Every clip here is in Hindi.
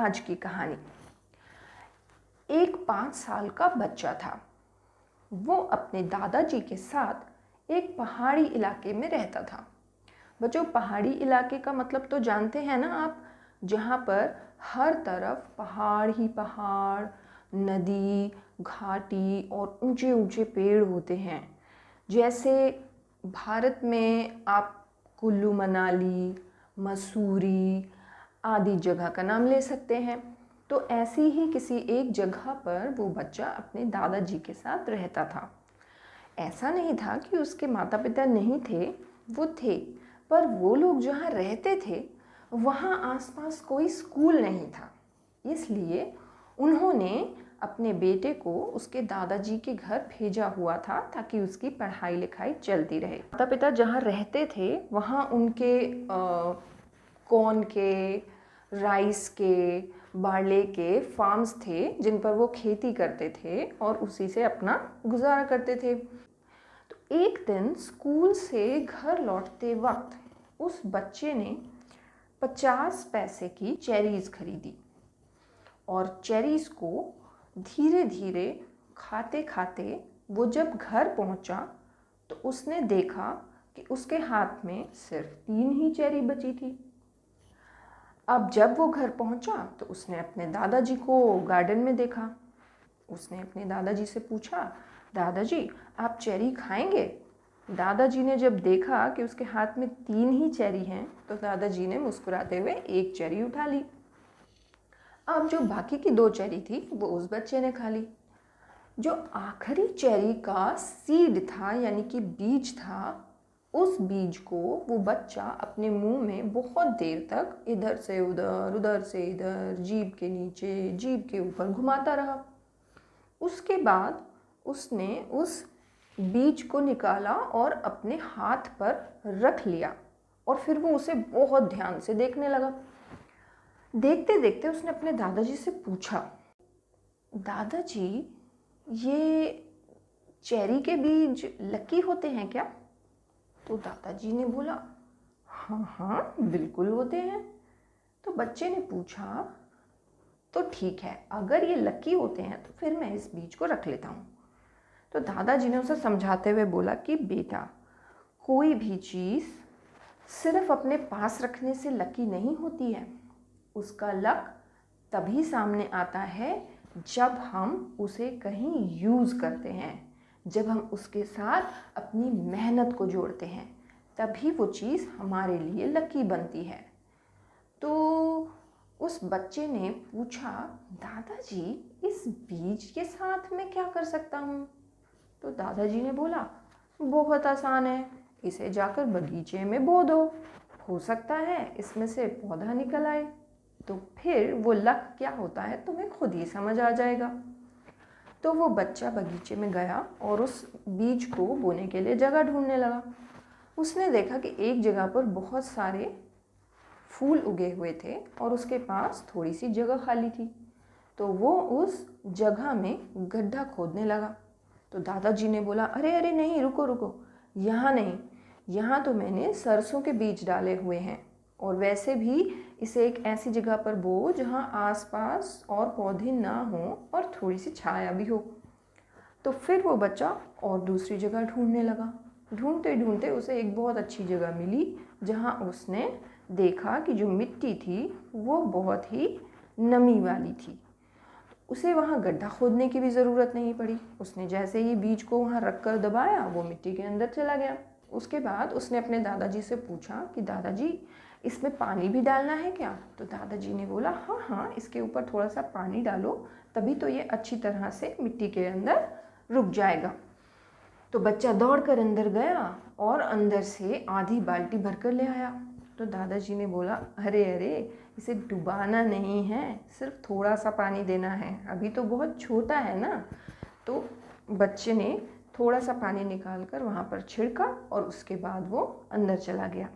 आज की कहानी। एक 5 साल का बच्चा था। वो अपने दादाजी के साथ एक पहाड़ी इलाके में रहता था। बच्चों, पहाड़ी इलाके का मतलब तो जानते हैं ना आप, जहाँ पर हर तरफ पहाड़ ही पहाड़, नदी, घाटी और ऊंचे ऊंचे पेड़ होते हैं। जैसे भारत में आप कुल्लू मनाली, मसूरी आदि जगह का नाम ले सकते हैं। तो ऐसी ही किसी एक जगह पर वो बच्चा अपने दादाजी के साथ रहता था। ऐसा नहीं था कि उसके माता पिता नहीं थे, वो थे, पर वो लोग जहाँ रहते थे वहाँ आसपास कोई स्कूल नहीं था। इसलिए उन्होंने अपने बेटे को उसके दादाजी के घर भेजा हुआ था ताकि उसकी पढ़ाई लिखाई चलती रहे। माता पिता जहाँ रहते थे वहाँ उनके कॉर्न के, राइस के, बार्ले के फार्म्स थे जिन पर वो खेती करते थे और उसी से अपना गुजारा करते थे। तो एक दिन स्कूल से घर लौटते वक्त उस बच्चे ने 50 पैसे की चेरीज़ खरीदी और चेरीज़ को धीरे धीरे खाते खाते वो जब घर पहुंचा तो उसने देखा कि उसके हाथ में सिर्फ 3 ही चेरी बची थी। अब जब वो घर पहुंचा तो उसने अपने दादाजी को गार्डन में देखा। उसने अपने दादाजी से पूछा, दादाजी आप चेरी खाएंगे? दादाजी ने जब देखा कि उसके हाथ में 3 ही चेरी हैं तो दादाजी ने मुस्कुराते हुए एक चेरी उठा ली। अब जो बाकी की 2 चेरी थी वो उस बच्चे ने खा ली। जो आखिरी चेरी का सीड था यानी कि बीज था, उस बीज को वो बच्चा अपने मुंह में बहुत देर तक इधर से उधर, उधर से इधर, जीभ के नीचे, जीभ के ऊपर घुमाता रहा। उसके बाद उसने उस बीज को निकाला और अपने हाथ पर रख लिया और फिर वो उसे बहुत ध्यान से देखने लगा। देखते देखते उसने अपने दादाजी से पूछा, दादाजी ये चेरी के बीज लकी होते हैं क्या? तो दादाजी ने बोला, हाँ हाँ बिल्कुल होते हैं। तो बच्चे ने पूछा, तो ठीक है, अगर ये लकी होते हैं तो फिर मैं इस बीज को रख लेता हूँ। तो दादाजी ने उसे समझाते हुए बोला कि बेटा, कोई भी चीज़ सिर्फ अपने पास रखने से लकी नहीं होती है। उसका लक तभी सामने आता है जब हम उसे कहीं यूज़ करते हैं, जब हम उसके साथ अपनी मेहनत को जोड़ते हैं, तभी वो चीज़ हमारे लिए लकी बनती है। तो उस बच्चे ने पूछा, दादाजी इस बीज के साथ मैं क्या कर सकता हूँ? तो दादाजी ने बोला, बहुत आसान है, इसे जाकर बगीचे में बो दो, हो सकता है इसमें से पौधा निकल आए। तो फिर वो लक क्या होता है तुम्हें खुद ही समझ आ जाएगा। तो वो बच्चा बगीचे में गया और उस बीज को बोने के लिए जगह ढूंढने लगा। उसने देखा कि एक जगह पर बहुत सारे फूल उगे हुए थे और उसके पास थोड़ी सी जगह खाली थी। तो वो उस जगह में गड्ढा खोदने लगा। तो दादाजी ने बोला, अरे अरे नहीं, रुको रुको, यहाँ नहीं, यहाँ तो मैंने सरसों के बीज डाले हुए हैं और वैसे भी इसे एक ऐसी जगह पर बो जहाँ आसपास और पौधे ना हों और थोड़ी सी छाया भी हो। तो फिर वो बच्चा और दूसरी जगह ढूंढने लगा। ढूंढते ढूंढते उसे एक बहुत अच्छी जगह मिली जहाँ उसने देखा कि जो मिट्टी थी वो बहुत ही नमी वाली थी। उसे वहाँ गड्ढा खोदने की भी ज़रूरत नहीं पड़ी। उसने जैसे ही बीज को वहाँ रख कर दबाया वो मिट्टी के अंदर चला गया। उसके बाद उसने अपने दादाजी से पूछा कि दादाजी इसमें पानी भी डालना है क्या? तो दादाजी ने बोला, हाँ हाँ, इसके ऊपर थोड़ा सा पानी डालो, तभी तो ये अच्छी तरह से मिट्टी के अंदर रुक जाएगा। तो बच्चा दौड़कर अंदर गया और अंदर से आधी बाल्टी भरकर ले आया। तो दादाजी ने बोला, अरे अरे, इसे डुबाना नहीं है, सिर्फ थोड़ा सा पानी देना है, अभी तो बहुत छोटा है ना। तो बच्चे ने थोड़ा सा पानी निकाल कर वहाँ पर छिड़का और उसके बाद वो अंदर चला गया।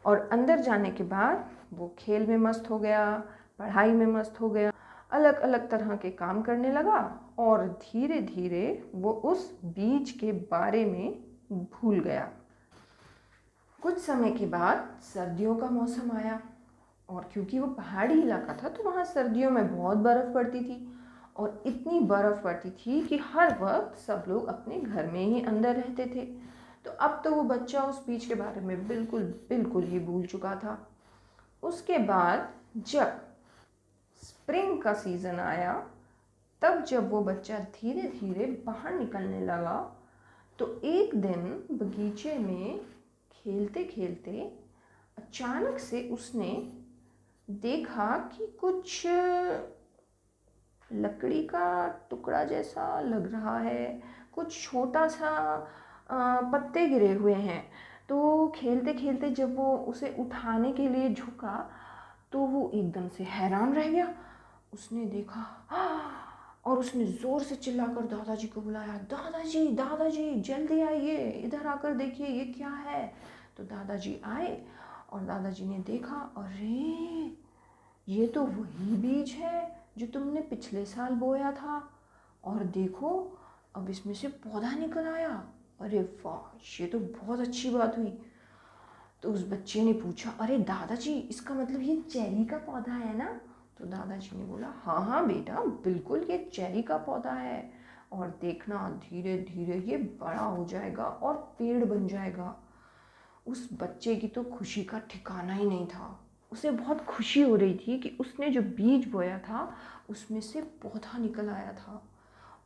और अंदर जाने के बाद वो खेल में मस्त हो गया, पढ़ाई में मस्त हो गया, अलग अलग तरह के काम करने लगा और धीरे धीरे वो उस बीज के बारे में भूल गया। कुछ समय के बाद सर्दियों का मौसम आया और क्योंकि वो पहाड़ी इलाका था तो वहाँ सर्दियों में बहुत बर्फ़ पड़ती थी और इतनी बर्फ़ पड़ती थी कि हर वक्त सब लोग अपने घर में ही अंदर रहते थे। तो अब तो वो बच्चा उस बीच के बारे में बिल्कुल बिल्कुल ही भूल चुका था। उसके बाद जब स्प्रिंग का सीज़न आया, तब जब वो बच्चा धीरे धीरे बाहर निकलने लगा तो एक दिन बगीचे में खेलते खेलते अचानक से उसने देखा कि कुछ लकड़ी का टुकड़ा जैसा लग रहा है, कुछ छोटा सा पत्ते गिरे हुए हैं। तो खेलते खेलते जब वो उसे उठाने के लिए झुका तो वो एकदम से हैरान रह गया। उसने देखा और उसने ज़ोर से चिल्लाकर दादाजी को बुलाया, दादाजी दादाजी जल्दी आइए, इधर आकर देखिए ये क्या है। तो दादाजी आए और दादाजी ने देखा, अरे ये तो वही बीज है जो तुमने पिछले साल बोया था, और देखो अब इसमें से पौधा निकल आया। अरे वाह, ये तो बहुत अच्छी बात हुई। तो उस बच्चे ने पूछा, अरे दादाजी इसका मतलब ये चेरी का पौधा है ना? तो दादाजी ने बोला, हाँ हाँ बेटा बिल्कुल ये चेरी का पौधा है, और देखना धीरे धीरे ये बड़ा हो जाएगा और पेड़ बन जाएगा। उस बच्चे की तो खुशी का ठिकाना ही नहीं था। उसे बहुत खुशी हो रही थी कि उसने जो बीज बोया था उसमें से पौधा निकल आया था।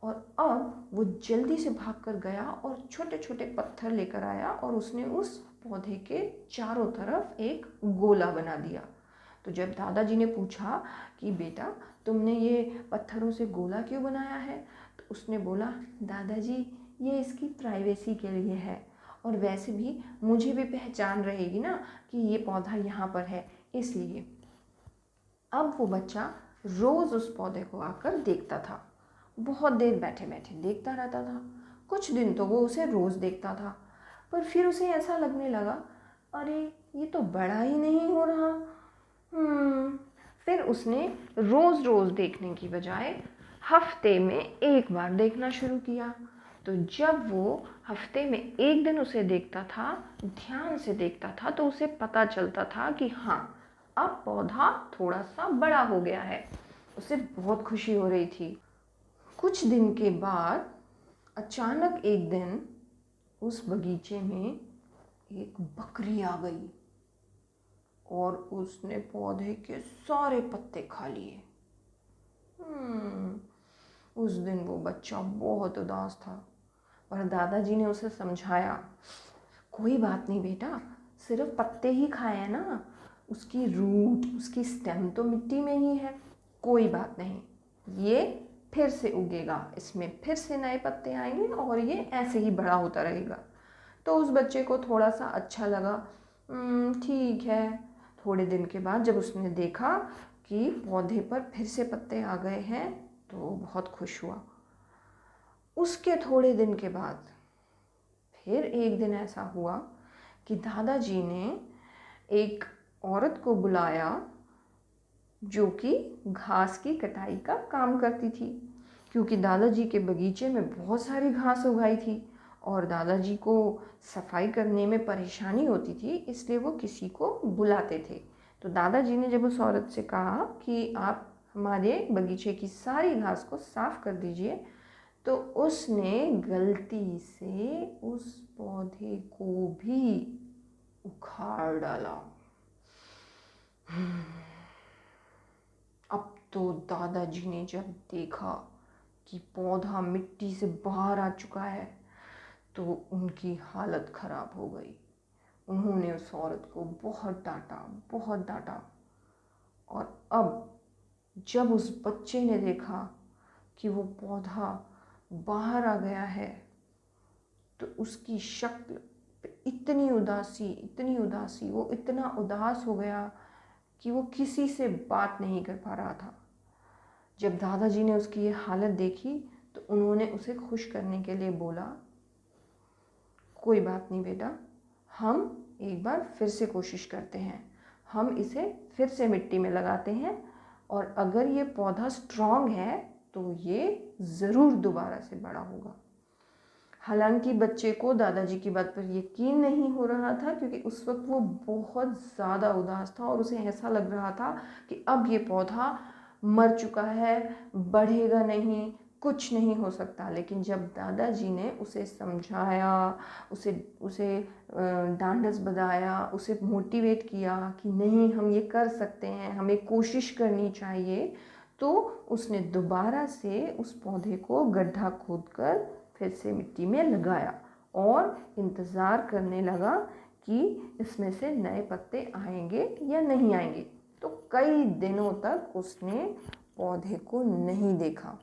और अब वो जल्दी से भाग कर गया और छोटे छोटे पत्थर लेकर आया और उसने उस पौधे के चारों तरफ एक गोला बना दिया। तो जब दादाजी ने पूछा कि बेटा तुमने ये पत्थरों से गोला क्यों बनाया है, तो उसने बोला, दादाजी ये इसकी प्राइवेसी के लिए है, और वैसे भी मुझे भी पहचान रहेगी ना कि ये पौधा यहाँ पर है, इसलिए। अब वो बच्चा रोज़ उस पौधे को आकर देखता था, बहुत देर बैठे बैठे देखता रहता था। कुछ दिन तो वो उसे रोज़ देखता था, पर फिर उसे ऐसा लगने लगा, अरे ये तो बड़ा ही नहीं हो रहा। फिर उसने रोज़ रोज़ देखने की बजाय हफ्ते में एक बार देखना शुरू किया। तो जब वो हफ्ते में एक दिन उसे देखता था, ध्यान से देखता था, तो उसे पता चलता था कि हाँ अब पौधा थोड़ा सा बड़ा हो गया है। उसे बहुत खुशी हो रही थी। कुछ दिन के बाद अचानक एक दिन उस बगीचे में एक बकरी आ गई और उसने पौधे के सारे पत्ते खा लिए। उस दिन वो बच्चा बहुत उदास था, पर दादाजी ने उसे समझाया, कोई बात नहीं बेटा, सिर्फ पत्ते ही खाए हैं ना, उसकी रूट उसकी स्टेम तो मिट्टी में ही है, कोई बात नहीं, ये फिर से उगेगा, इसमें फिर से नए पत्ते आएंगे और ये ऐसे ही बड़ा होता रहेगा। तो उस बच्चे को थोड़ा सा अच्छा लगा, ठीक है। थोड़े दिन के बाद जब उसने देखा कि पौधे पर फिर से पत्ते आ गए हैं तो बहुत खुश हुआ। उसके थोड़े दिन के बाद फिर एक दिन ऐसा हुआ कि दादाजी ने एक औरत को बुलाया जो कि घास की कटाई का काम करती थी, क्योंकि दादाजी के बगीचे में बहुत सारी घास उगाई थी और दादाजी को सफाई करने में परेशानी होती थी, इसलिए वो किसी को बुलाते थे। तो दादाजी ने जब उस औरत से कहा कि आप हमारे बगीचे की सारी घास को साफ़ कर दीजिए, तो उसने गलती से उस पौधे को भी उखाड़ डाला। अब तो दादाजी ने जब देखा कि पौधा मिट्टी से बाहर आ चुका है तो उनकी हालत ख़राब हो गई। उन्होंने उस औरत को बहुत डांटा। और अब जब उस बच्चे ने देखा कि वो पौधा बाहर आ गया है तो उसकी शक्ल पे इतनी उदासी, वो इतना उदास हो गया कि वो किसी से बात नहीं कर पा रहा था। जब दादाजी ने उसकी ये हालत देखी तो उन्होंने उसे खुश करने के लिए बोला, कोई बात नहीं बेटा, हम एक बार फिर से कोशिश करते हैं, हम इसे फिर से मिट्टी में लगाते हैं और अगर ये पौधा स्ट्रॉन्ग है तो ये ज़रूर दोबारा से बड़ा होगा। हालांकि बच्चे को दादाजी की बात पर यकीन नहीं हो रहा था, क्योंकि उस वक्त वो बहुत ज़्यादा उदास था और उसे ऐसा लग रहा था कि अब ये पौधा मर चुका है, बढ़ेगा नहीं, कुछ नहीं हो सकता। लेकिन जब दादाजी ने उसे समझाया, उसे उसे डांडस बधाया, उसे मोटिवेट किया कि नहीं, हम ये कर सकते हैं, हमें कोशिश करनी चाहिए, तो उसने दोबारा से उस पौधे को गड्ढा खोदकर फिर से मिट्टी में लगाया और इंतज़ार करने लगा कि इसमें से नए पत्ते आएंगे या नहीं आएंगे। तो कई दिनों तक उसने पौधे को नहीं देखा।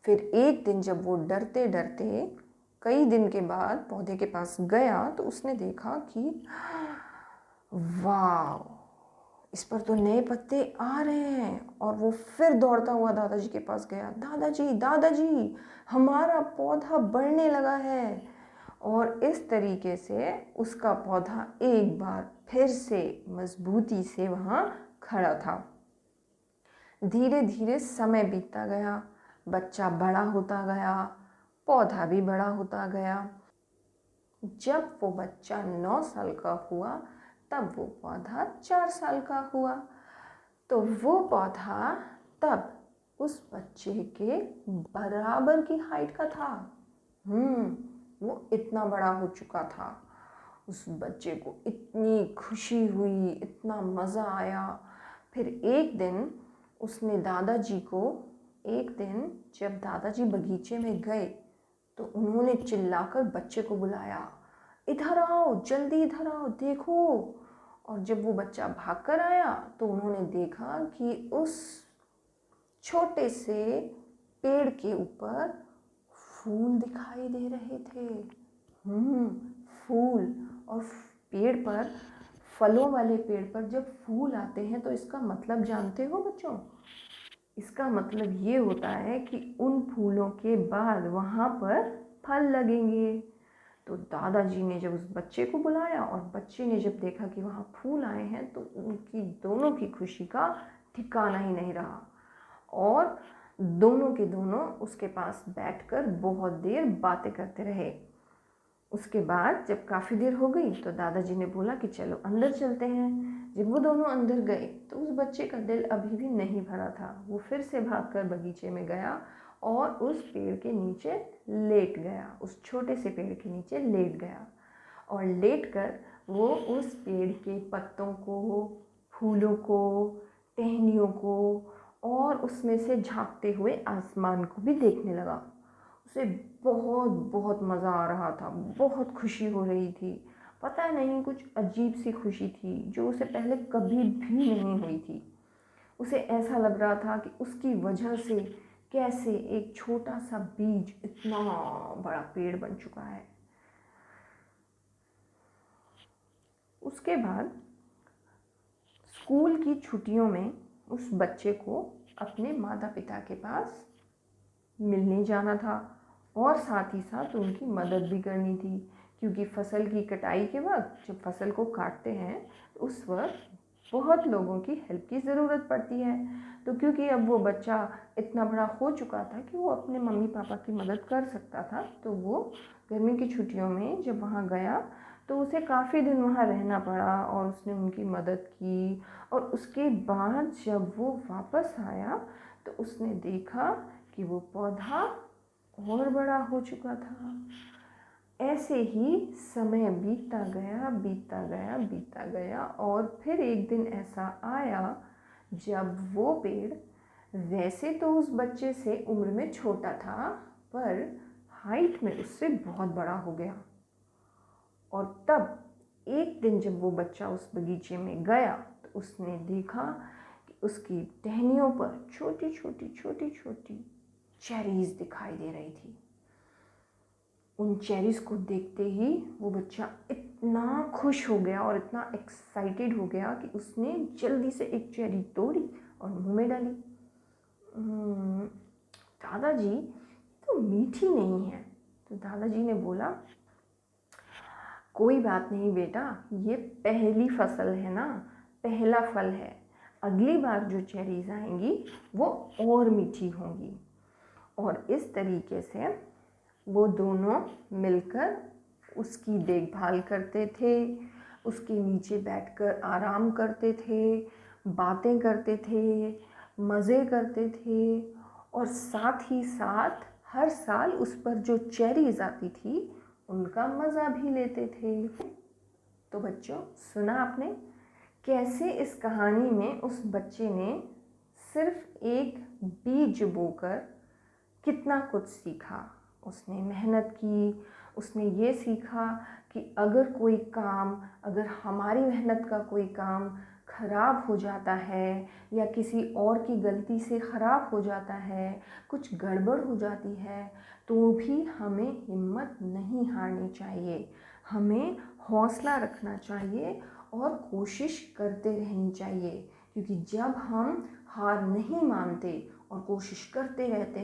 फिर एक दिन जब वो डरते डरते कई दिन के बाद पौधे के पास गया, तो उसने देखा कि वाह, इस पर तो नए पत्ते आ रहे हैं। और वो फिर दौड़ता हुआ दादाजी के पास गया, दादाजी दादाजी, हमारा पौधा बढ़ने लगा है। और इस तरीके से उसका पौधा एक बार फिर से मजबूती से वहाँ खड़ा था। धीरे धीरे समय बीतता गया, बच्चा बड़ा होता गया, पौधा भी बड़ा होता गया। जब वो बच्चा 9 साल का हुआ, तब वो पौधा 4 साल का हुआ। तो वो पौधा तब उस बच्चे के बराबर की हाइट का था। वो इतना बड़ा हो चुका था। उस बच्चे को इतनी खुशी हुई, इतना मज़ा आया। फिर एक दिन उसने दादाजी को, एक दिन जब दादाजी बगीचे में गए, तो उन्होंने चिल्लाकर बच्चे को बुलाया, इधर आओ, जल्दी इधर आओ, देखो। और जब वो बच्चा भागकर आया, तो उन्होंने देखा कि उस छोटे से पेड़ के ऊपर फूल दिखाई दे रहे थे। फूल। और पेड़ पर, फलों वाले पेड़ पर जब फूल आते हैं तो इसका मतलब जानते हो बच्चों? इसका मतलब ये होता है कि उन फूलों के बाद वहाँ पर फल लगेंगे। तो दादाजी ने जब उस बच्चे को बुलाया और बच्चे ने जब देखा कि वहाँ फूल आए हैं, तो उनकी दोनों की खुशी का ठिकाना ही नहीं रहा। और दोनों के दोनों उसके पास बैठकर बहुत देर बातें करते रहे। उसके बाद जब काफ़ी देर हो गई, तो दादाजी ने बोला कि चलो अंदर चलते हैं। जब वो दोनों अंदर गए, तो उस बच्चे का दिल अभी भी नहीं भरा था। वो फिर से भागकर बगीचे में गया और उस पेड़ के नीचे लेट गया, उस छोटे से पेड़ के नीचे लेट गया। और लेट कर वो उस पेड़ के पत्तों को, फूलों को, टहनियों को और उसमें से झांकते हुए आसमान को भी देखने लगा। उसे बहुत बहुत मज़ा आ रहा था, बहुत खुशी हो रही थी। पता नहीं, कुछ अजीब सी खुशी थी जो उसे पहले कभी भी नहीं हुई थी। उसे ऐसा लग रहा था कि उसकी वजह से कैसे एक छोटा सा बीज इतना बड़ा पेड़ बन चुका है। उसके बाद स्कूल की छुट्टियों में उस बच्चे को अपने माता पिता के पास मिलने जाना था और साथ ही साथ उनकी मदद भी करनी थी, क्योंकि फसल की कटाई के वक्त जब फसल को काटते हैं, तो उस वक्त बहुत लोगों की हेल्प की ज़रूरत पड़ती है। तो क्योंकि अब वो बच्चा इतना बड़ा हो चुका था कि वो अपने मम्मी पापा की मदद कर सकता था, तो वो गर्मी की छुट्टियों में जब वहाँ गया, तो उसे काफ़ी दिन वहाँ रहना पड़ा और उसने उनकी मदद की। और उसके बाद जब वो वापस आया, तो उसने देखा कि वो पौधा और बड़ा हो चुका था। ऐसे ही समय बीतता गया, बीतता गया, बीतता गया। और फिर एक दिन ऐसा आया जब वो पेड़, वैसे तो उस बच्चे से उम्र में छोटा था, पर हाइट में उससे बहुत बड़ा हो गया। और तब एक दिन जब वो बच्चा उस बगीचे में गया, तो उसने देखा कि उसकी टहनियों पर छोटी छोटी छोटी छोटी चेरीज़ दिखाई दे रही थी। उन चेरीज़ को देखते ही वो बच्चा इतना खुश हो गया और इतना एक्साइटेड हो गया कि उसने जल्दी से एक चेरी तोड़ी और मुंह में डाली। दादाजी, तो मीठी नहीं है। तो दादाजी ने बोला, कोई बात नहीं बेटा, ये पहली फसल है ना, पहला फल है। अगली बार जो चेरीज़ आएंगी वो और मीठी होंगी। और इस तरीके से वो दोनों मिलकर उसकी देखभाल करते थे, उसके नीचे बैठकर आराम करते थे, बातें करते थे, मज़े करते थे और साथ ही साथ हर साल उस पर जो चेरीज आती थी उनका मज़ा भी लेते थे। तो बच्चों, सुना आपने कैसे इस कहानी में उस बच्चे ने सिर्फ एक बीज बोकर कितना कुछ सीखा। उसने मेहनत की, उसने ये सीखा कि अगर हमारी मेहनत का कोई काम ख़राब हो जाता है या किसी और की गलती से ख़राब हो जाता है, कुछ गड़बड़ हो जाती है, तो भी हमें हिम्मत नहीं हारनी चाहिए, हमें हौसला रखना चाहिए और कोशिश करते रहनी चाहिए। क्योंकि जब हम हार नहीं मानते और कोशिश करते रहते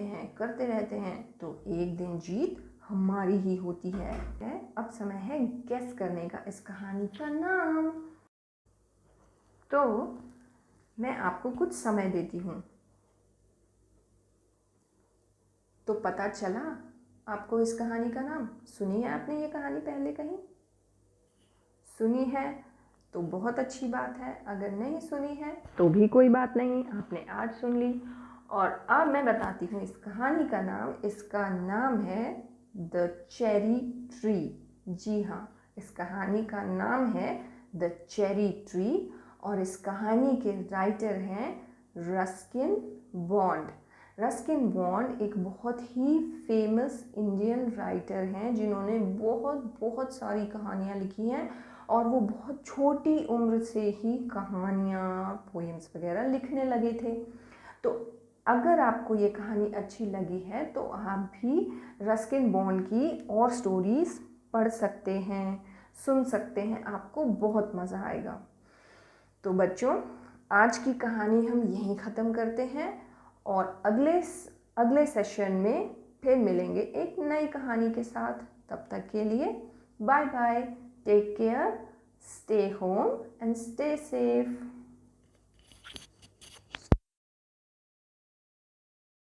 हैं तो एक दिन जीत हमारी ही होती है। अब समय है गेस करने का इस कहानी का नाम। तो मैं आपको कुछ समय देती हूँ। तो पता चला आपको इस कहानी का नाम? सुनी है आपने ये कहानी पहले कहीं? सुनी है तो बहुत अच्छी बात है, अगर नहीं सुनी है तो भी कोई बात नहीं, आपने आज सुन ली। और अब मैं बताती हूँ इस कहानी का नाम। इसका नाम है द चेरी ट्री। जी हाँ, इस कहानी का नाम है द चेरी ट्री और इस कहानी के राइटर हैं रस्किन बॉन्ड। रस्किन बॉन्ड एक बहुत ही फेमस इंडियन राइटर हैं जिन्होंने बहुत सारी कहानियाँ लिखी हैं और वो बहुत छोटी उम्र से ही कहानियाँ, पोएम्स वगैरह लिखने लगे थे। तो अगर आपको ये कहानी अच्छी लगी है तो आप भी रस्किन बॉन्ड की और स्टोरीज़ पढ़ सकते हैं, सुन सकते हैं, आपको बहुत मज़ा आएगा। तो बच्चों, आज की कहानी हम यहीं ख़त्म करते हैं और अगले सेशन में फिर मिलेंगे एक नई कहानी के साथ। तब तक के लिए bye bye, take care, stay home and stay safe.